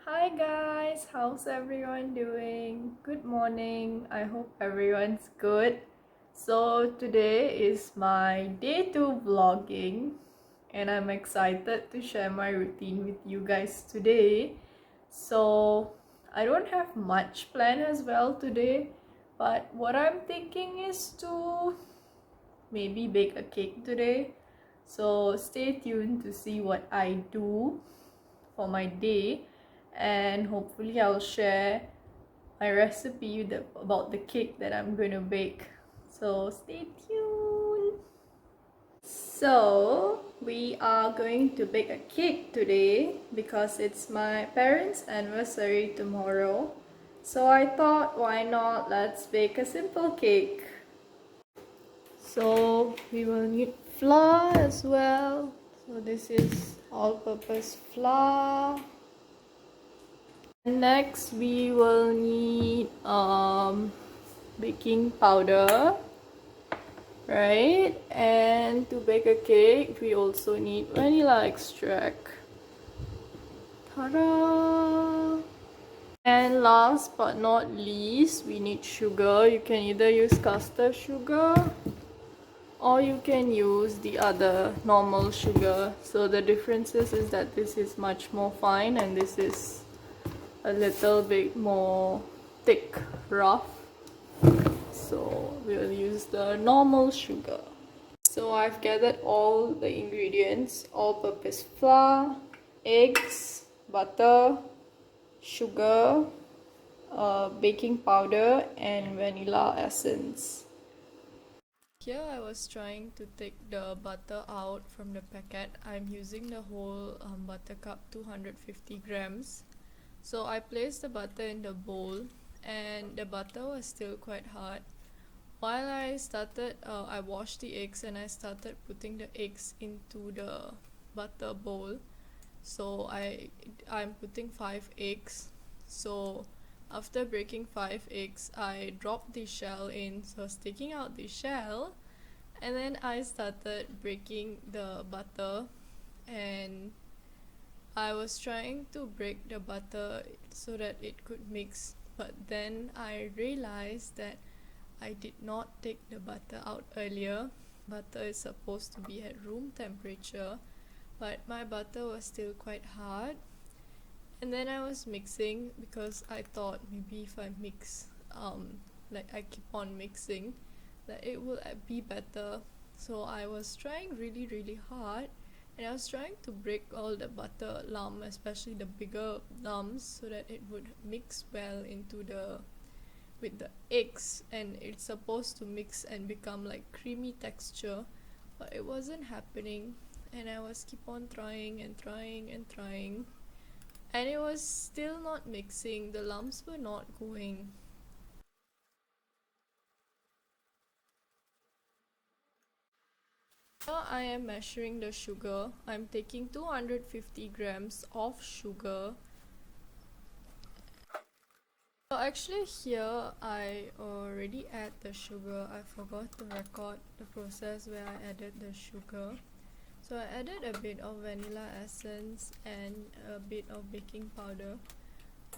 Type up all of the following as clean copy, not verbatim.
Hi guys, how's everyone doing? Good morning. I hope everyone's good. So today is my day 2 vlogging and I'm excited to share my routine with you guys today. So I don't have much plan as well today, but what I'm thinking is to maybe bake a cake today. So stay tuned to see what I do for my day, and hopefully I'll share my recipe about the cake that I'm going to bake. So stay tuned. So we are going to bake a cake today because it's my parents' anniversary tomorrow. So I thought, why not, let's bake a simple cake. So we will need flour as well. So this is all-purpose flour. Next we will need baking powder, right? And to bake a cake we also need vanilla extract. Ta-da! And last but not least, we need sugar. You can either use caster sugar or you can use the other normal sugar. So the differences is that this is much more fine and this is a little bit more thick, rough. So we'll use the normal sugar. So I've gathered all the ingredients: all-purpose flour, eggs, butter, sugar, baking powder and vanilla essence. Here I was trying to take the butter out from the packet. I'm using the whole butter cup, 250 grams. So I placed the butter in the bowl and the butter was still quite hard. While I washed the eggs and I started putting the eggs into the butter bowl. So I'm putting 5 eggs. So after breaking 5 eggs, I dropped the shell in. So I was taking out the shell and then I started breaking the butter, and I was trying to break the butter so that it could mix, but then I realized that I did not take the butter out earlier. Butter is supposed to be at room temperature, but my butter was still quite hard. And then I was mixing because I thought maybe if I mix, like I keep on mixing, that it will be better. So I was trying really hard, and I was trying to break all the butter lump, especially the bigger lumps, so that it would mix well into the with the eggs, and it's supposed to mix and become like creamy texture, but it wasn't happening. And I was keep on trying and trying, and it was still not mixing. The lumps were not going. Now I am measuring the sugar. I'm taking 250 grams of sugar. So actually here I already add the sugar. I forgot to record the process where I added the sugar. So I added a bit of vanilla essence and a bit of baking powder.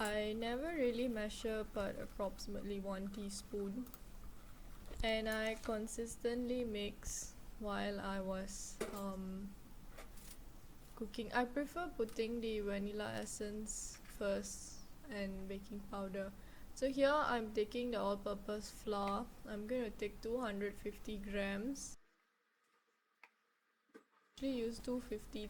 I never really measure, but approximately 1 teaspoon. And I consistently mix while I was cooking. I prefer putting the vanilla essence first and baking powder. So here I'm taking the all-purpose flour. I'm going to take 250 grams. Actually use 250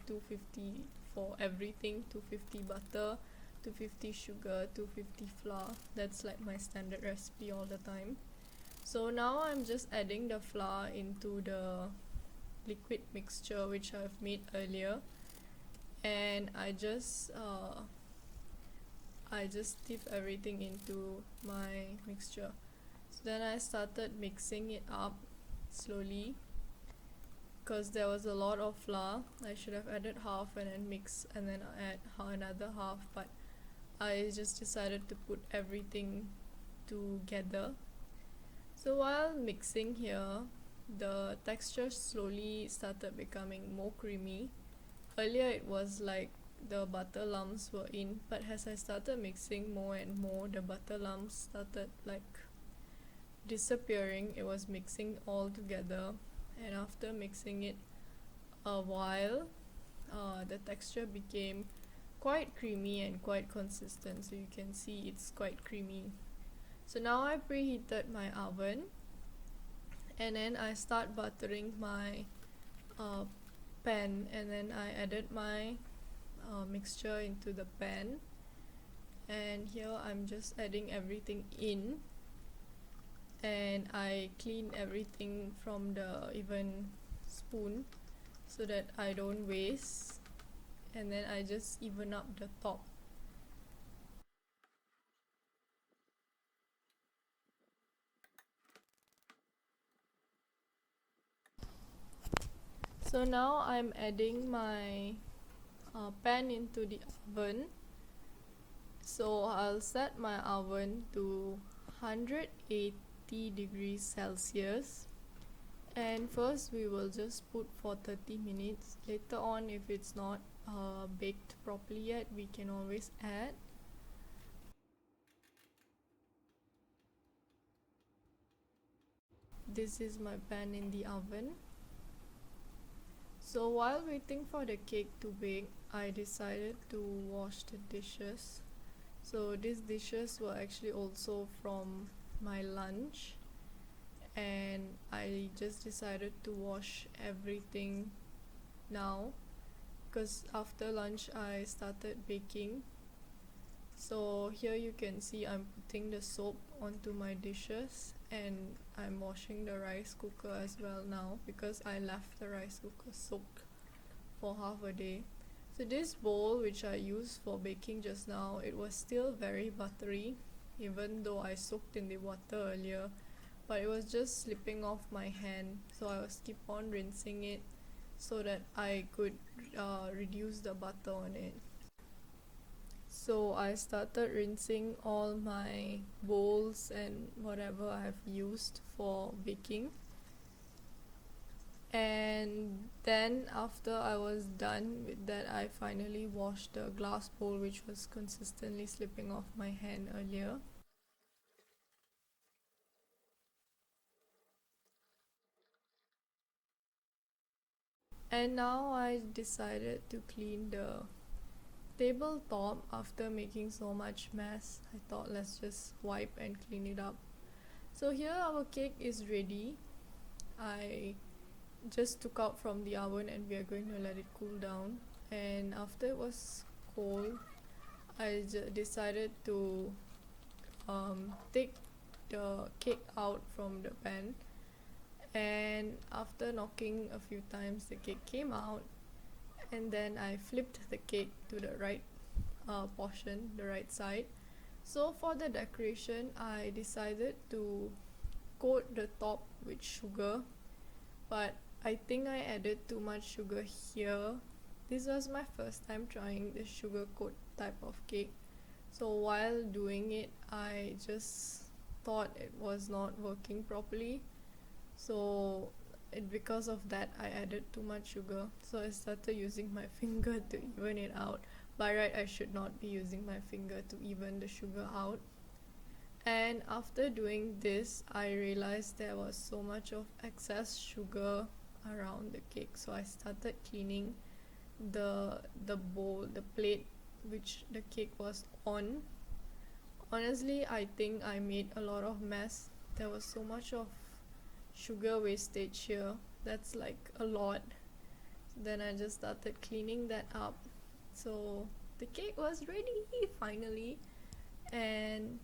for everything. 250 butter, 250 sugar, 250 flour. That's like my standard recipe all the time. So now I'm just adding the flour into the liquid mixture which I've made earlier, and I just dip everything into my mixture. So then I started mixing it up slowly because there was a lot of flour. I should have added half and then mix and then add another half, but I just decided to put everything together. So while mixing here, the texture slowly started becoming more creamy. Earlier it was like the butter lumps were in, but as I started mixing more and more, the butter lumps started like disappearing. It was mixing all together, and after mixing it a while, the texture became quite creamy and quite consistent, so you can see it's quite creamy. So now I preheated my oven, and then I start buttering my pan, and then I added my mixture into the pan, and here I'm just adding everything in, and I clean everything from the even spoon so that I don't waste, and then I just even up the top. So now I'm adding my pan into the oven. So I'll set my oven to 180 degrees Celsius, and first we will just put for 30 minutes. Later on, if it's not baked properly yet, we can always add. This is my pan in the oven. So while waiting for the cake to bake, I decided to wash the dishes. So these dishes were actually also from my lunch, and I just decided to wash everything now because after lunch I started baking. So here you can see I'm putting the soap onto my dishes, and I'm washing the rice cooker as well now because I left the rice cooker soaked for half a day. So this bowl which I used for baking just now, it was still very buttery even though I soaked in the water earlier, but it was just slipping off my hand, so I was keep on rinsing it so that I could reduce the butter on it. So I started rinsing all my bowls and whatever I have used for baking, and then after I was done with that, I finally washed the glass bowl which was consistently slipping off my hand earlier. And now I decided to clean the tabletop after making so much mess. I thought let's just wipe and clean it up. So here our cake is ready. I just took out from the oven and we are going to let it cool down. And after it was cold, I decided to take the cake out from the pan, and after knocking a few times the cake came out, and then I flipped the cake to the right portion, the right side. So for the decoration, I decided to coat the top with sugar, but I think I added too much sugar here. This was my first time trying the sugar coat type of cake, so while doing it I just thought it was not working properly. So because of that I added too much sugar, so I started using my finger to even it out. By right I should not be using my finger to even the sugar out. And after doing this I realized there was so much of excess sugar around the cake, so I started cleaning the bowl, the plate which the cake was on. Honestly, I think I made a lot of mess. There was so much of sugar wastage here. That's like a lot. Then I just started cleaning that up. So the cake was ready finally. And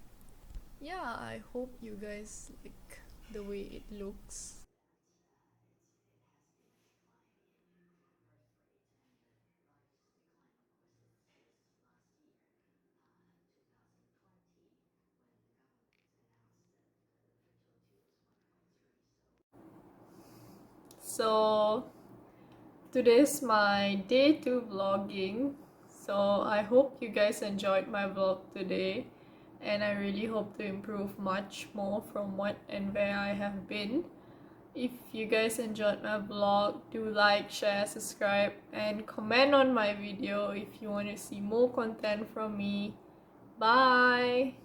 yeah, I hope you guys like the way it looks. So today's my day 2 vlogging. So I hope you guys enjoyed my vlog today, and I really hope to improve much more from what and where I have been. If you guys enjoyed my vlog, do like, share, subscribe, and comment on my video if you want to see more content from me. Bye!